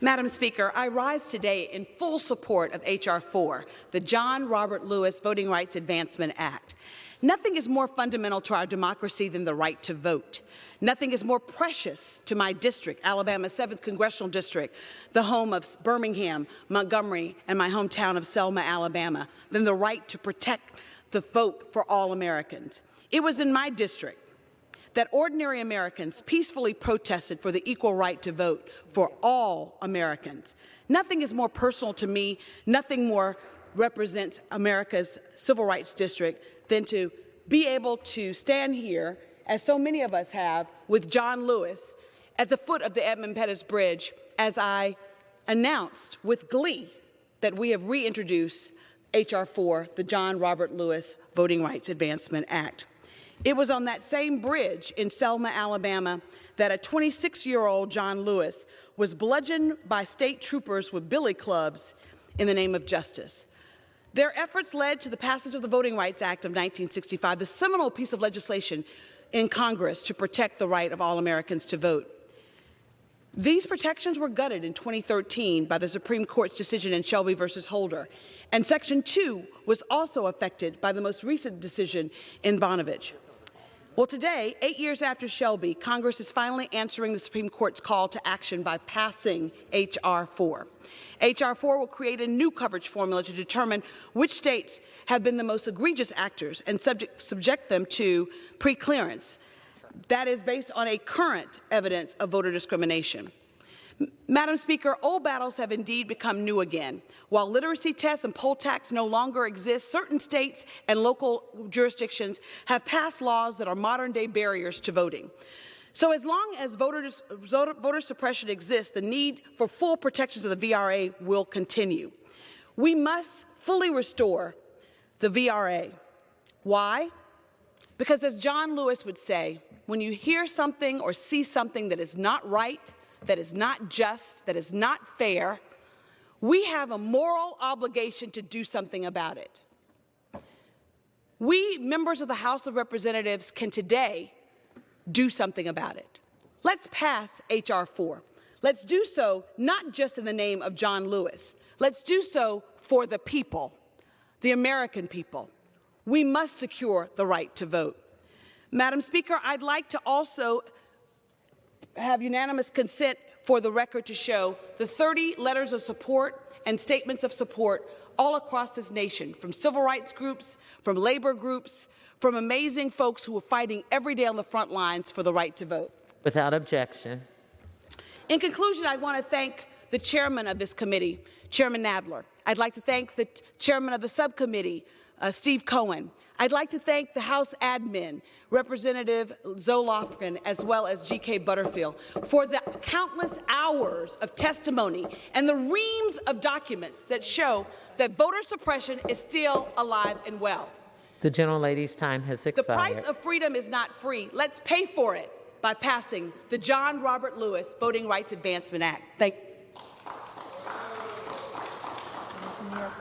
Madam Speaker, I rise today in full support of HR4, the John Robert Lewis Voting Rights Advancement Act. Nothing is more fundamental to our democracy than the right to vote. Nothing is more precious to my district, Alabama's 7th Congressional District, the home of Birmingham, Montgomery, and my hometown of Selma, Alabama, than the right to protect the vote for all Americans. It was in my district that ordinary Americans peacefully protested for the equal right to vote for all Americans. Nothing is more personal to me, nothing more represents America's civil rights district than to be able to stand here, as so many of us have, with John Lewis at the foot of the Edmund Pettus Bridge as I announced with glee that we have reintroduced HR4, the John Robert Lewis Voting Rights Advancement Act. It was on that same bridge in Selma, Alabama, that a 26-year-old John Lewis was bludgeoned by state troopers with billy clubs in the name of justice. Their efforts led to the passage of the Voting Rights Act of 1965, the seminal piece of legislation in Congress to protect the right of all Americans to vote. These protections were gutted in 2013 by the Supreme Court's decision in Shelby versus Holder, and Section 2 was also affected by the most recent decision in Bonovich. Well, today, 8 years after Shelby, Congress is finally answering the Supreme Court's call to action by passing HR4. HR4 will create a new coverage formula to determine which states have been the most egregious actors and subject them to preclearance. That is based on a current evidence of voter discrimination. Madam Speaker, old battles have indeed become new again. While literacy tests and poll tax no longer exist, certain states and local jurisdictions have passed laws that are modern-day barriers to voting. So as long as voter suppression exists, the need for full protections of the VRA will continue. We must fully restore the VRA. Why? Because as John Lewis would say, when you hear something or see something that is not right, that is not just, that is not fair, we have a moral obligation to do something about it. We, members of the House of Representatives, can today do something about it. Let's pass HR4. Let's do so not just in the name of John Lewis. Let's do so for the people, the American people. We must secure the right to vote. Madam Speaker, I'd like to also have unanimous consent for the record to show the 30 letters of support and statements of support all across this nation, from civil rights groups, from labor groups, from amazing folks who are fighting every day on the front lines for the right to vote. Without objection. In conclusion, I want to thank the chairman of this committee, Chairman Nadler. I'd like to thank the chairman of the subcommittee, Steve Cohen. I'd like to thank the House admin, Representative Zoe Lofgren, as well as G.K. Butterfield, for the countless hours of testimony and the reams of documents that show that voter suppression is still alive and well. The gentlelady's time has expired. The price of freedom is not free. Let's pay for it by passing the John Robert Lewis Voting Rights Advancement Act. Thank you.